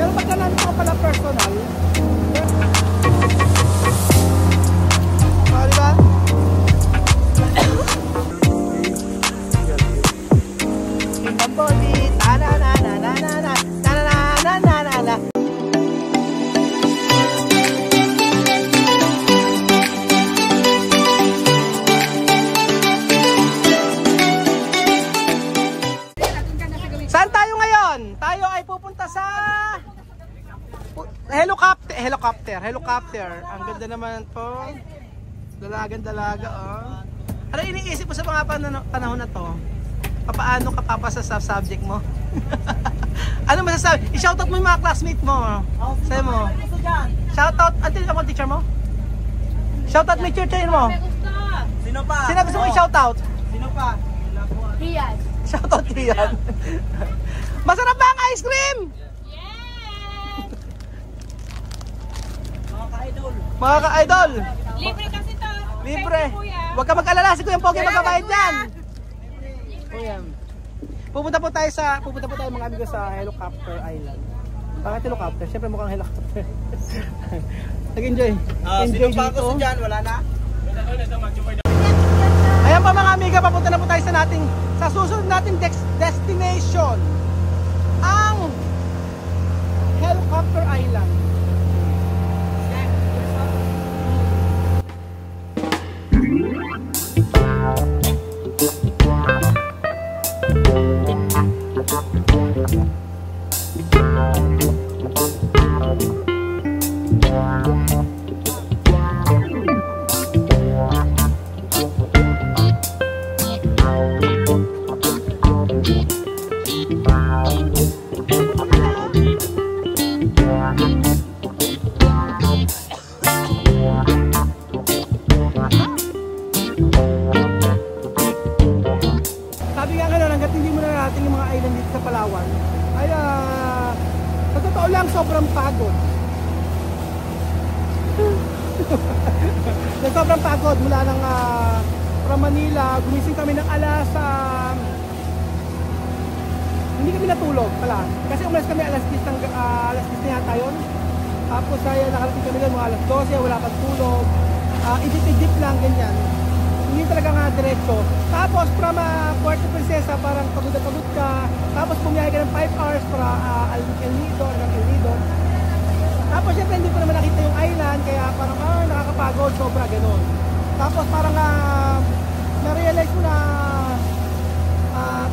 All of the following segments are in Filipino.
Pero pagka nandito ka pala personal, diba? Body, ta-na-na-na-na-na-na, ta-na-na-na-na-na-na. Saan tayo ngayon? Tayo ay pupunta sa helicopter. Ang ganda naman po. Dalaga, oh. Ano iniisip mo sa mga panahon na to? Paano ka papasa sa subject mo? Ano masasabi? I-shoutout mo yung mga classmate mo. Sabi mo. Shoutout. Antil ka mo teacher mo? Shoutout mo yung teacher mo. Sino pa? Sino gusto mo i-shoutout? Sino pa? Rian. Shoutout Rian. Masarap ba ang ice cream? Yeah! Mga ka-idol. Libre kasi to. Libre. Huwag ka mag-alala, si Kuya Pogi magbabayad yan. Pupunta po tayo mga amigo sa Helicopter Island. Bakit helicopter? Siyempre mukhang helicopter. Nag-enjoy. Sino pa ako dyan? Wala na? Ayan pa mga amiga, papunta na po tayo sa susunod nating destination. Ang Helicopter Island. Sabi nga ganun, hanggat hindi mo na natin yung mga island dito sa Palawan, ay sa totoo lang sobrang pagod. Sobrang pagod mula ng from Manila, gumising kami ng alas hindi kami natulog pala. Kasi umalis kami alas 10 na yata yun. Tapos ay nakarating kami doon mga alas 12, wala pang tulog. Idip-idip lang ganyan. Hindi talaga nga diretso. Tapos from Puerto Princesa parang pagod na pagod ka. Tapos bumiyahe ka ng 5 hours para El Nido. Tapos syempre hindi ko naman nakita yung island. Kaya parang nakakapagod, sobra gano'n. Tapos parang na-realize ko na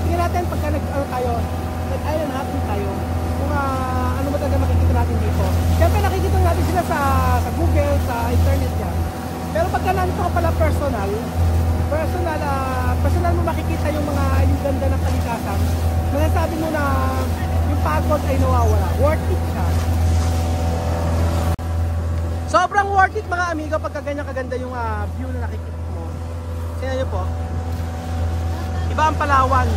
tingnan natin pagka nag-island hopping tayo. Kung ano ba talaga makikita natin dito. Syempre nakikita natin sila sa Google, sa internet yan. Pero pagka nandito ka pala personal mo makikita yung ganda ng kalikasan. Masasabi mo na yung pagod ay nawawala. Worth it siya. Sobrang worth it mga amigo pagka ganyan kaganda yung view na nakikita mo. Tingnan nyo po. Iba ang Palawan.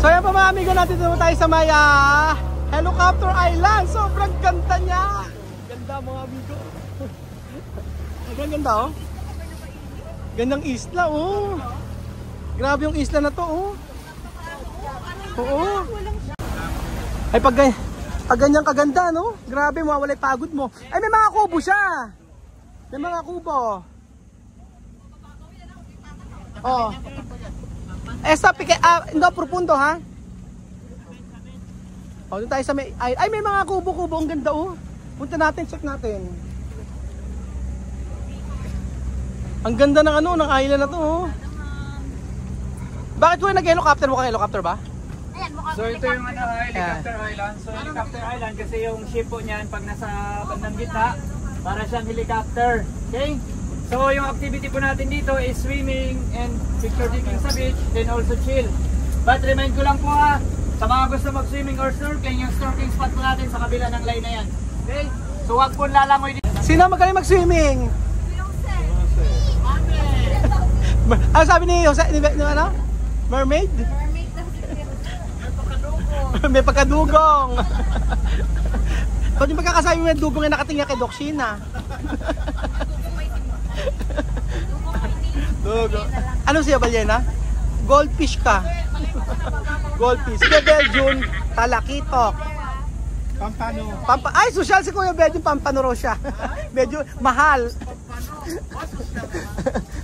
So yan po mga amigo, natin dito tayo sa may Helicopter Island. Sobrang ganda niya. Ganda mga amigo. Sobrang ganda oh. Gandang isla oh. Grabe yung isla na to oh. Oo. Ay pag ganyan kaganda no. Grabe, mawawala yung pagod mo. Ay may mga kubo siya. May mga kubo. Oh. Esta pique no profundo ha. O, doon tayo sa may ay may mga kubo-kubo, ang ganda oh. Punta natin, check natin. Ang ganda ng ng island na to oh. Bakit ko nag-helicopter? Mukhang helicopter ba? Ayan, mukhang So ito yung Helicopter Island. So Helicopter Island kasi yung ship po niyan pag nasa bandang gitna, para siyang helicopter. Okay? So yung activity po natin dito is swimming and picture taking sa beach, then also chill. But remind ko lang po sa mga gusto mag-swimming or snorkeling, yung snorkeling spot po natin sa kabila ng line na yan. Okay? So wag po lalangoy dito. Sino magaling mag-swimming? Ano sabi ni Jose? Ano? Mermaid? Mermaid na May pagkadugong. So yung pagkakasabi mo yung dugong yung nakatingin kay Doc Sheena. Dugong. Anong siya, balyena? Goldfish ka. Goldfish. Sige, Belgium, talakitok. Pampano. Ay, social si Kuya Belgium, Pampano raw siya. Medyo mahal.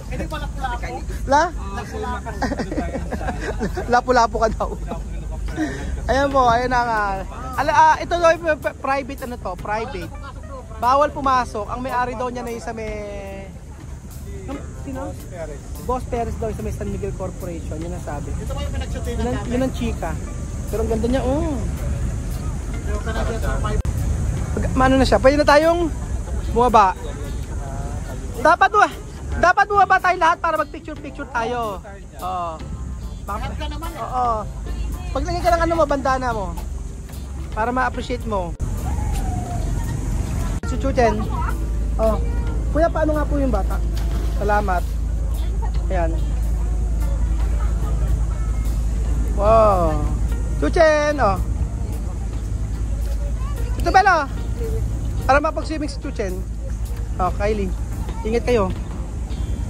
Hindi pala pula ako. La? Lapu-lapu ka daw. Ayan po, ayan na nga. Ito daw private ano to, private. Bawal pumasok. Ang may-ari daw niya na yung sa may... Sino? Boss Perez daw sa may San Miguel Corporation. Yun ang sabi. Ito ba yung pinagsutin na Yun ang chika. Pero ang ganda niya, Mano na siya? Pwede na tayong bumaba. Dapat bumaba tayo lahat para mag-picture-picture tayo. Oo. Lahat ka naman eh. Oo. Paglagay ka ng ano mo, bandana mo. Para ma-appreciate mo. Chuchuchen. Oh. Kuya, paano nga po yung bata? Salamat. Ayan. Wow. Chuchen, oh. Ito ba, para mapag-swimming si Chuchen. Oh, Kylie. Ingat kayo.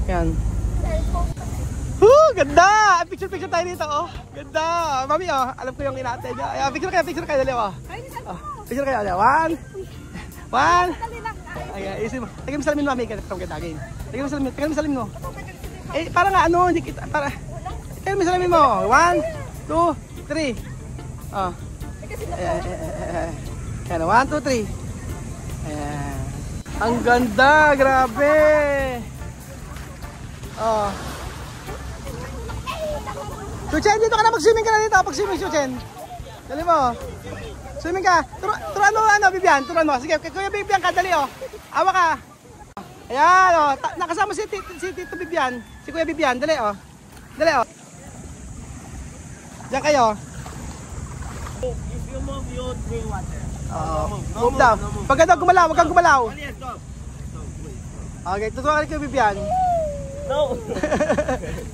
Ayan. Ganda! Picture-picture tayo dito, oh. Ganda. Mami, oh. Alam ko yung inaatay niya. Ayan, picture kayo, dali, oh. Picture kayo, dali. One. Ayan, isin mo. Tagay mo salamin mo, mami. Tagay mo salamin mo. Eh, para nga, ano, hindi kita, para. Tagay mo salamin mo. 1, 2, 3. Oh. Ayan, 1, 2, 3. Ayan. Ang ganda, grabe. Oh. Chuchen, dito ka na mag-swimming ka na dito. Pag-swimming, Chuchen. Dali mo. Swimming ka. Turuan mo, Bibian. Turuan mo. Sige, Kuya Bibian ka, dali, oh. Awa ka. Ayan, oh. Nakasama si Tito Bibian. Si Kuya Bibian, dali, oh. Dali, oh. Diyan kayo. If you move, you drink water. Move down. Pag gumalaw, wag kang gumalaw. Okay, tutuwa ka kay Bibian. No.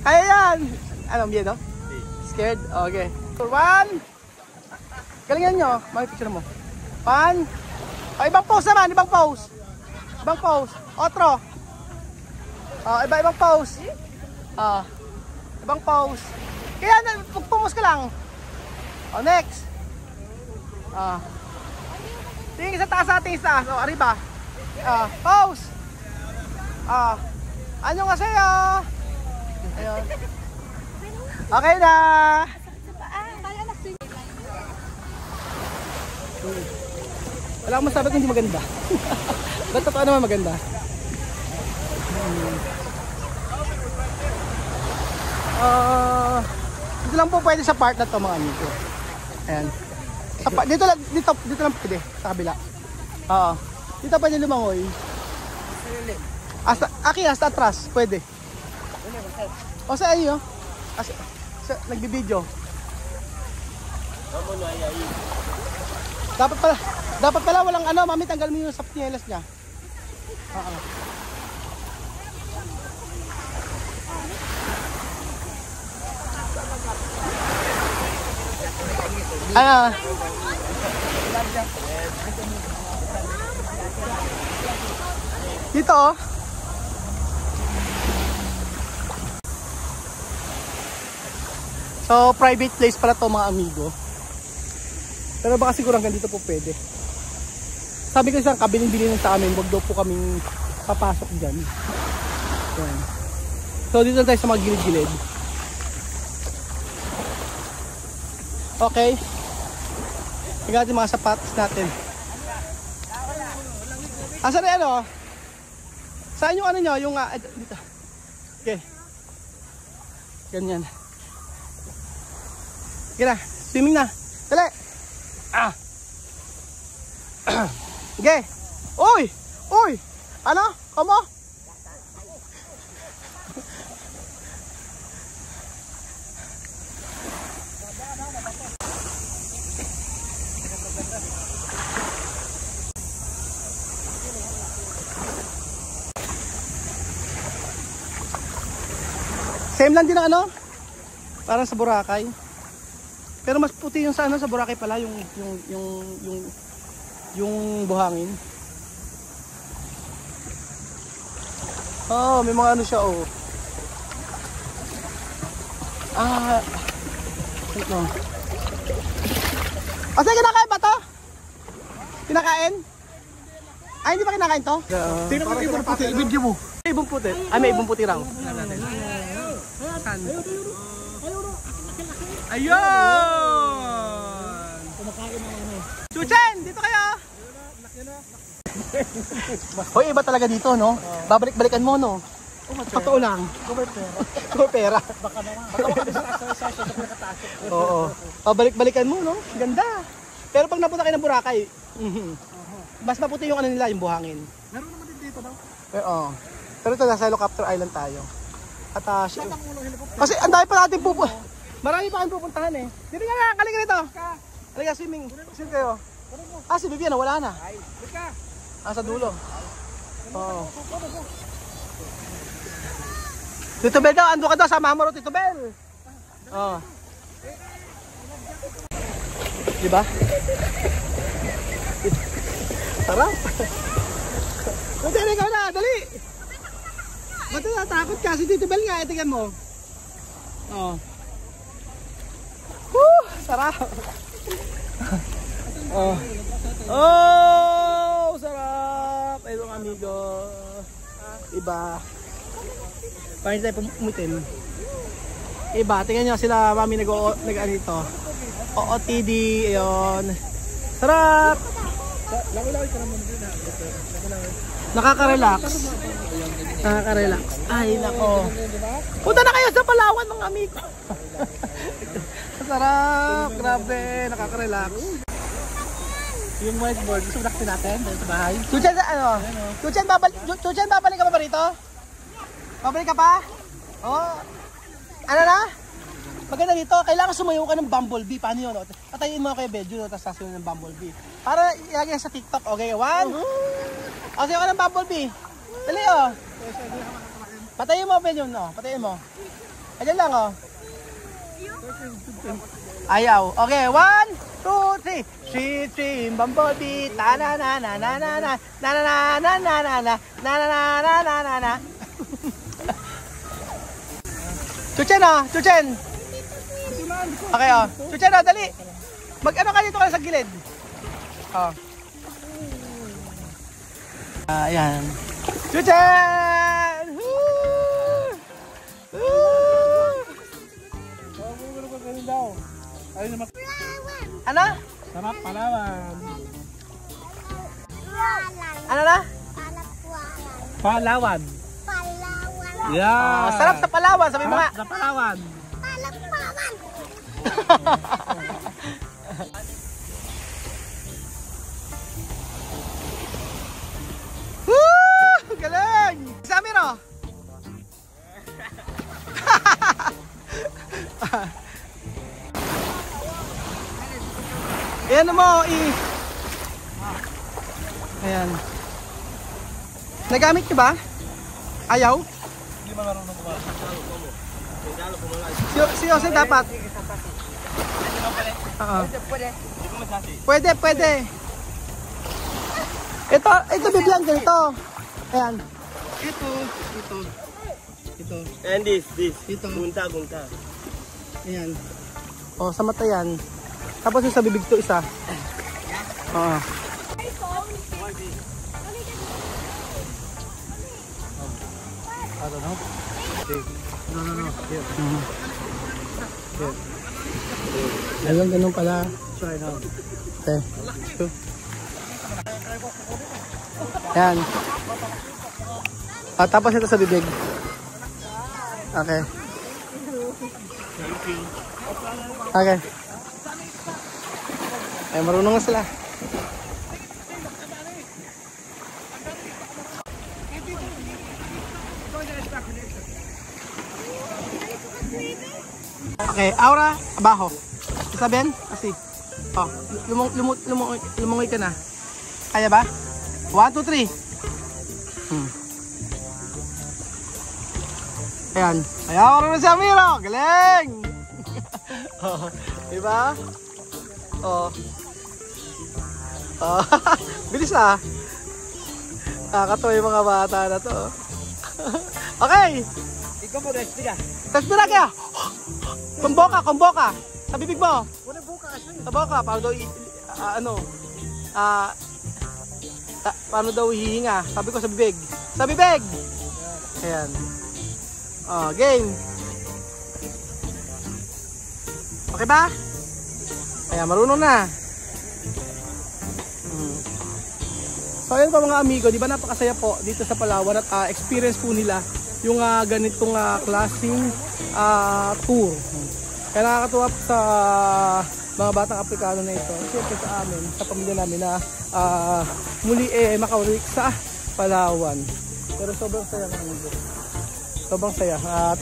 Kaya yan. Ano, miedo? Scared? Okay. 1. Galingan nyo. Picture mo. 1. Ibang pose naman, ibang pose. Otro. Ibang pose. Ibang pose. Kaya, pumos ka lang. Next. Tingin sa taas natin sa taas. Arriba. Pause. Ano nga sa'yo? Ayun. Okay na. Wala akong masabi kung hindi maganda. Ba't totoo naman maganda? Dito lang po pwede sa part na to, mga amigo. Ayan. Dito lang pwede sa kabila. Oo. Dito pwede lumangoy. Hasta atras pwede. O sa iyo. Nagbibideo. Dapat pala walang ano, mami, tanggal mo yung sapnielas niya. Oo. Dito, oh. So, private place pala to, mga amigo. Pero baka siguro hanggang dito po pwede. Sabi ko isang kabiling-bilin sa amin, wag daw po kaming papasok dyan. Yan. So, dito tayo sa mga gilid-gilid. Okay. Tingnan natin mga sapatos natin. Asan na yan, oh? Saan yung ano nyo? Yung, dito. Okay. Ganyan. Sige na, swimming na. Dali. Sige. Uy! Ano? Komo? Same lang din ang ano? Parang sa Boracay. Pero mas puti yung sa ano, sa Boracay pala yung buhangin. Oh, may mga ano siya, oh. Ito. Asa kinakain ba to? Kinakain? Ay, hindi pa kinakain to? Tingnan mo yung ibon puti, i-video mo. Ibong puti. Ay, may ibong puti raw. Ayun! Chuchen! Dito kayo! Hoy, iba talaga dito, no? Babalik-balikan mo, no? Totoo lang. Kumay pera. Baka naman. Oo. Babalik-balikan mo, no? Ganda. Pero pag napunta kayo ng Boracay, mas maputi yung ano nila, yung buhangin. Meron naman din dito, no? Oo. Pero ito, nasa Helicopter Island tayo. At kasi ang dami pa natin marami pa kayong pupuntahan eh. Dito nga, kaling rito. Halika, swimming. Swim kayo. Ah, si Vivian, wala na. Ah, sa dulo. Oo. Tito Bel daw, ando ka daw, sama mo ro, Tito Bel. Oo. Diba? Sarap. Dali, ikaw na, dali. Ba't natakot ka? Si Tito Bel nga, itigan mo. Oo. Sarap. Oh. Oh, sarap. Ayun amigo. Iba. Paano tayo pumutin? Iba, tingnan nyo sila mami nag-ano ito. OOTD, ayun. Sarap. Nakaka-relax. Nakaka-relax. Ay, nako. Punta na kayo sa Palawan mga amigo. Sarap, grabe, nakaka-relax. Yung whiteboard, gusto mo naksin natin sa bahay? Chuchen, ano? Chuchen, babalik ka pa ba rito? Babalik ka pa? Oo. Ano na? Maganda dito, kailangan sumayo ka ng bumblebee. Paano yun? Patayin mo kayo video, tapos sasayo ng bumblebee. Para ilagay sa TikTok, okay? 1. O, sayo ka ng bumblebee. Dali, oh. Patayin mo, video, no? Patayin mo. Ayan lang, oh. Ayaw. Okay, 1, 2, 3. Sweet dream, bumblebee. Ta-na-na-na-na-na-na. Na-na-na-na-na-na-na. Chuchen, oh. Chuchen. Okay, oh. Chuchen, oh. Dali. Mag-ano ka dito ka sa gilid. Oh. Ayan. Chuchen! Woo! Woo! Ano? Sarap, Palawan. Ano na? Palawan. Yeah. Sarap sa Palawan, sabi mo nga. Sa Palawan. Woo! Galing! Samiro! Ayan mo, Ayan. Nagamit niyo ba? Ayaw? Hindi ba marunong ba? Si Jose dapat. Pwede. Ito bigyan ganito. Ayan. Ito. And this. Ito. Gunta. Ayan. Oh, sa mata yan. Tapos yung sa bibig to isa. Oo. I don't know. No. Here. Alam, ganun pala. Try now. Okay. Ayan. Tapos ito sa bibig. Okay. Okay. Ay, marunong na sila. Okay, Aura, abajo. Sabihin? Kasi. Oh, lumungoy ka na. Kaya ba? 1, 2, 3. Ayan. Ay, Aura na si Amiro. Galing! Oh, diba? Oh. Oh. Bilis ah. Nakakatawa yung mga bata na to. Okay. Ikaw mo, respira. Respira kaya! Kumboka! Sa bibig mo! Sa boka, paano daw paano daw hihinga? Sabi ko sa bibig. Sa bibig! Ayan. Game. Okay ba? Ayan, marunong na. So ayun po mga amigo, di ba napakasaya po dito sa Palawan at experience po nila yung ganitong klaseng tour. Kaya nakakatuwa po sa mga batang Aprikano na ito. Siyempre sa amin, sa pamilya namin na muli makaulik sa Palawan. Pero sobrang saya ng amigo. Sobrang saya at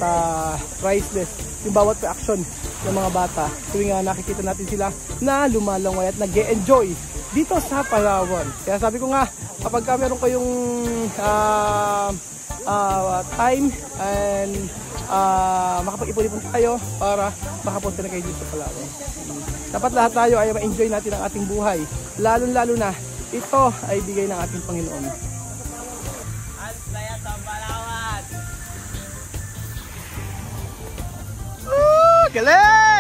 priceless yung bawat reaction ng mga bata tuwing nakikita natin sila na lumalangway at nag-e-enjoy dito sa Palawan. Kaya sabi ko nga, kapag meron kayong time and makapag-ipon-ipon tayo para makapunta na kayo dito sa Palawan. Dapat lahat tayo ay ma-enjoy natin ang ating buhay. Lalo-lalo na, ito ay bigay ng ating Panginoon. Ang saya sa Palawan! Galing!